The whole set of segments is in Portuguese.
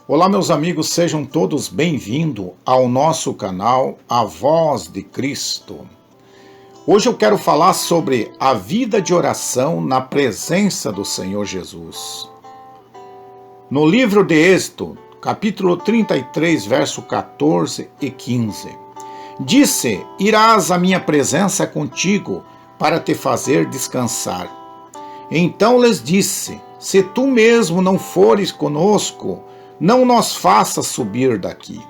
Olá, meus amigos, sejam todos bem-vindos ao nosso canal A Voz de Cristo. Hoje eu quero falar sobre a vida de oração na presença do Senhor Jesus. No livro de Êxodo, capítulo 33, verso 14 e 15, disse: Irás à minha presença contigo para te fazer descansar. Então lhes disse: Se tu mesmo não fores conosco, não nos faças subir daqui.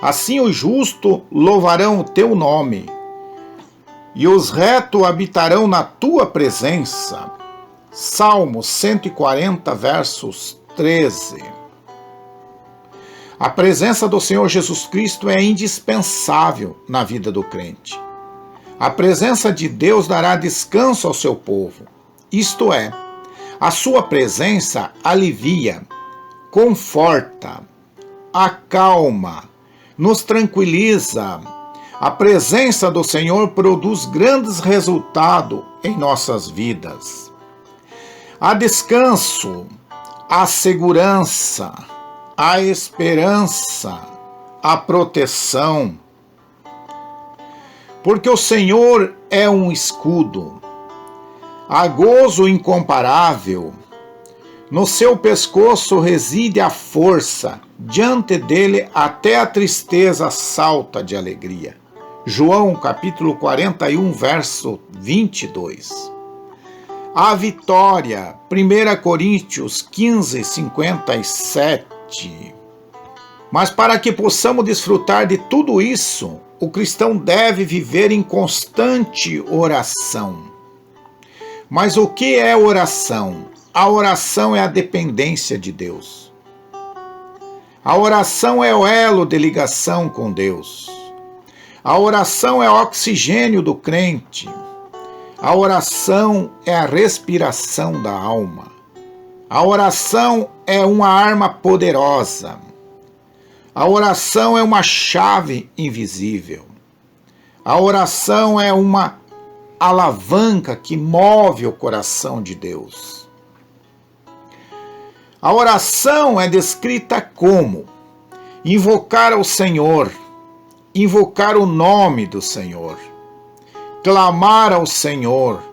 Assim os justos louvarão o teu nome, e os retos habitarão na tua presença. Salmo 140, versos 13. A presença do Senhor Jesus Cristo é indispensável na vida do crente. A presença de Deus dará descanso ao seu povo. Isto é, a sua presença alivia, conforta, acalma, nos tranquiliza. A presença do Senhor produz grandes resultados em nossas vidas. Há descanso, há segurança, há esperança, há proteção. Porque o Senhor é um escudo, há gozo incomparável. No seu pescoço reside a força, diante dele até a tristeza salta de alegria. João capítulo 41, verso 22. A vitória, 1 Coríntios 15, 57. Mas para que possamos desfrutar de tudo isso, o cristão deve viver em constante oração. Mas o que é oração? A oração é a dependência de Deus. A oração é o elo de ligação com Deus. A oração é o oxigênio do crente. A oração é a respiração da alma. A oração é uma arma poderosa. A oração é uma chave invisível. A oração é uma alavanca que move o coração de Deus. A oração é descrita como invocar ao Senhor, invocar o nome do Senhor, clamar ao Senhor,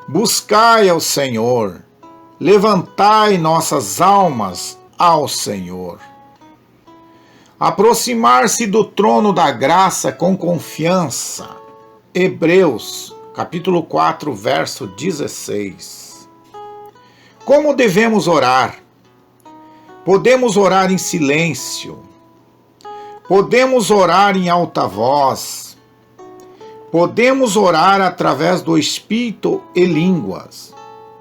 buscai ao Senhor, levantai nossas almas ao Senhor. Aproximar-se do trono da graça com confiança. Hebreus, capítulo 4, verso 16. Como devemos orar? Podemos orar em silêncio. Podemos orar em alta voz. Podemos orar através do Espírito e línguas.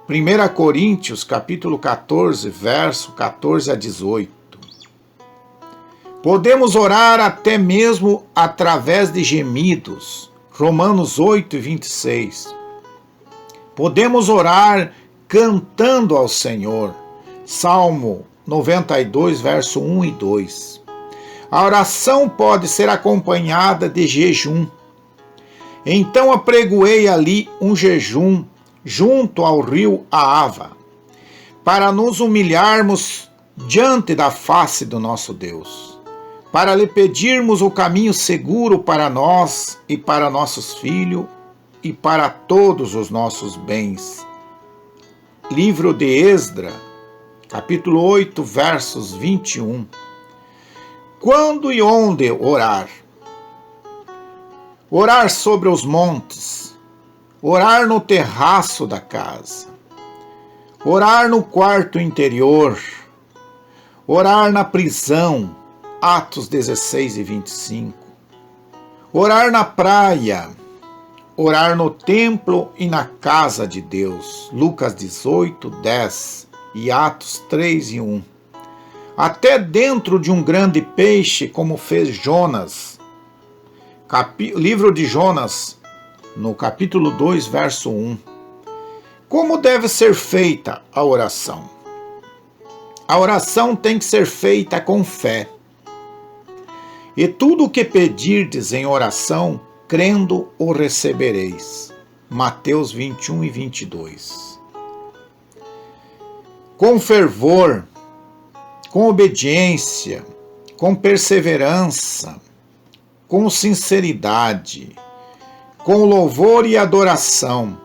1 Coríntios, capítulo 14, verso 14 a 18. Podemos orar até mesmo através de gemidos. Romanos 8, 26. Podemos orar cantando ao Senhor. Salmo 92, verso 1 e 2. A oração pode ser acompanhada de jejum. Então apregoei ali um jejum junto ao rio Ahava, para nos humilharmos diante da face do nosso Deus, para lhe pedirmos o caminho seguro para nós e para nossos filhos e para todos os nossos bens. Livro de Esdras, capítulo 8, versos 21. Quando e onde orar? Orar sobre os montes, orar no terraço da casa, orar no quarto interior, orar na prisão, Atos 16 e 25, orar na praia, orar no templo e na casa de Deus, Lucas 18, 10 e Atos 3 e 1. Até dentro de um grande peixe, como fez Jonas. Livro de Jonas, no capítulo 2, verso 1. Como deve ser feita a oração? A oração tem que ser feita com fé. E tudo o que pedirdes em oração, crendo, o recebereis. Mateus 21 e 22. Com fervor, com obediência, com perseverança, com sinceridade, com louvor e adoração,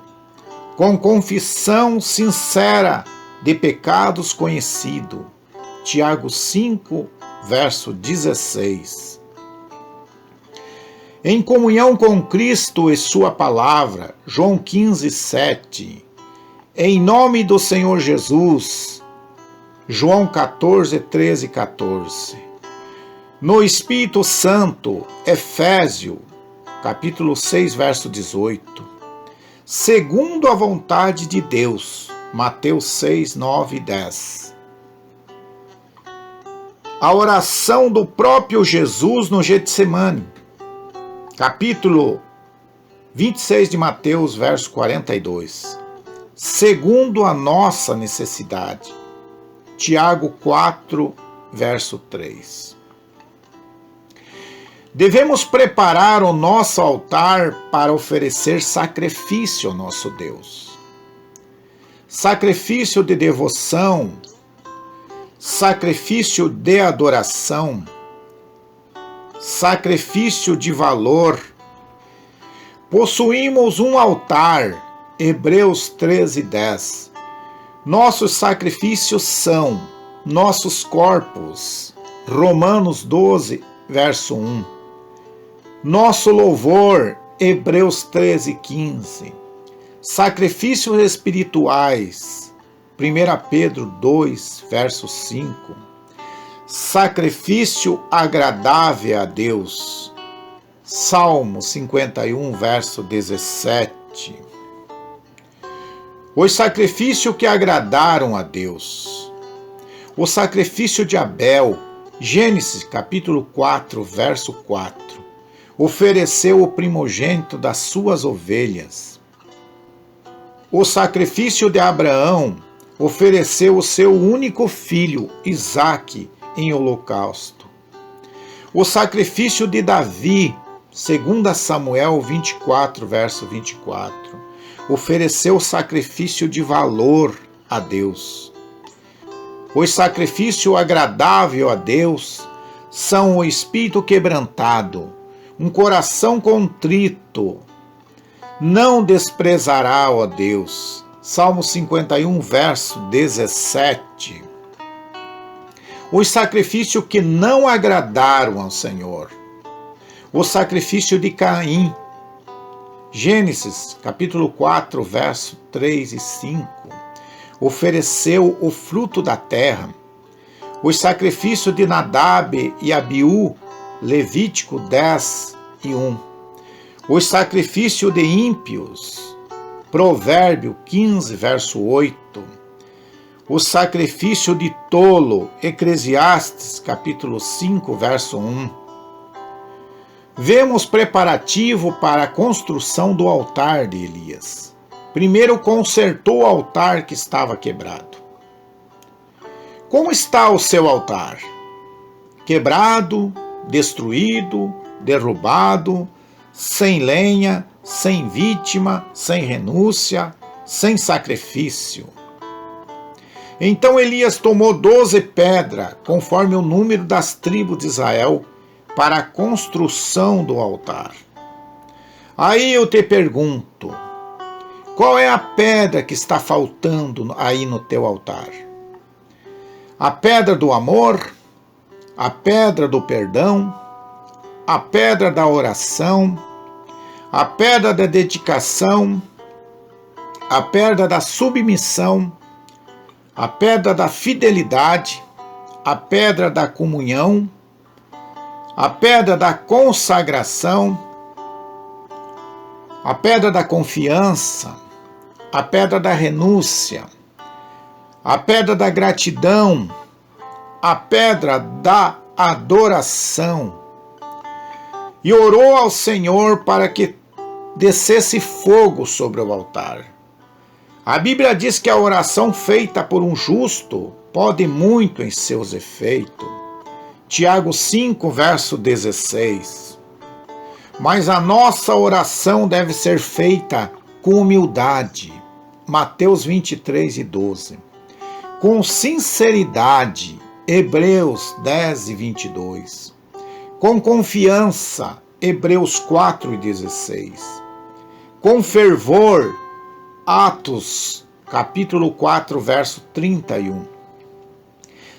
com confissão sincera de pecados conhecidos. Tiago 5, verso 16. Em comunhão com Cristo e sua palavra, João 15, 7. Em nome do Senhor Jesus, João 14, 13 e 14. No Espírito Santo, Efésios, capítulo 6, verso 18. Segundo a vontade de Deus, Mateus 6, 9 e 10. A oração do próprio Jesus no Getsemane, capítulo 26 de Mateus, verso 42. Segundo a nossa necessidade, Tiago 4, verso 3. Devemos preparar o nosso altar para oferecer sacrifício ao nosso Deus. Sacrifício de devoção, sacrifício de adoração, sacrifício de valor. Possuímos um altar, Hebreus 13, 10. Nossos sacrifícios são nossos corpos, Romanos 12, verso 1. Nosso louvor, Hebreus 13, 15. Sacrifícios espirituais, 1 Pedro 2, verso 5. Sacrifício agradável a Deus, Salmo 51, verso 17. Os sacrifícios que agradaram a Deus. O sacrifício de Abel, Gênesis capítulo 4, verso 4. Ofereceu o primogênito das suas ovelhas. O sacrifício de Abraão ofereceu o seu único filho, Isaque, em holocausto. O sacrifício de Davi, 2 Samuel 24, verso 24, ofereceu sacrifício de valor a Deus. O sacrifício agradável a Deus são o espírito quebrantado, um coração contrito. Não desprezará, ó Deus. Salmo 51, verso 17. Os sacrifícios que não agradaram ao Senhor. O sacrifício de Caim. Gênesis, capítulo 4, verso 3 e 5. Ofereceu o fruto da terra. Os sacrifícios de Nadab e Abiú. Levítico 10 e 1. Os sacrifícios de ímpios. Provérbio 15, verso 8. O sacrifício de tolo, Eclesiastes, capítulo 5, verso 1. Vemos preparativo para a construção do altar de Elias. Primeiro consertou o altar que estava quebrado. Como está o seu altar? Quebrado, destruído, derrubado, sem lenha, sem vítima, sem renúncia, sem sacrifício. Então Elias tomou 12 pedras, conforme o número das tribos de Israel, para a construção do altar. Aí eu te pergunto, qual é a pedra que está faltando aí no teu altar? A pedra do amor? A pedra do perdão? A pedra da oração? A pedra da dedicação? A pedra da submissão? A pedra da fidelidade? A pedra da comunhão? A pedra da consagração? A pedra da confiança? A pedra da renúncia? A pedra da gratidão? A pedra da adoração? E orou ao Senhor para que descesse fogo sobre o altar. A Bíblia diz que a oração feita por um justo pode muito em seus efeitos. Tiago 5, verso 16. Mas a nossa oração deve ser feita com humildade. Mateus 23 e 12. Com sinceridade Hebreus 10 e 22. Com confiança, Hebreus 4 e 16. Com fervor, Atos, capítulo 4, verso 31.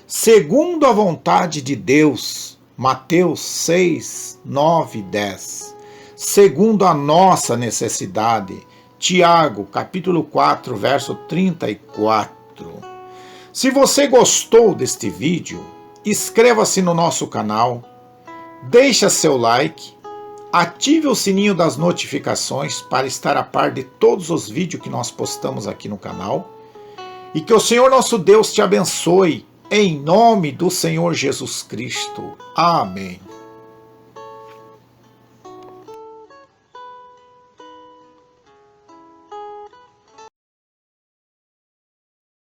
Segundo a vontade de Deus, Mateus 6, 9 e 10. Segundo a nossa necessidade, Tiago, capítulo 4, verso 34. Se você gostou deste vídeo, inscreva-se no nosso canal, deixe seu like, ative o sininho das notificações para estar a par de todos os vídeos que nós postamos aqui no canal, e que o Senhor nosso Deus te abençoe, em nome do Senhor Jesus Cristo. Amém.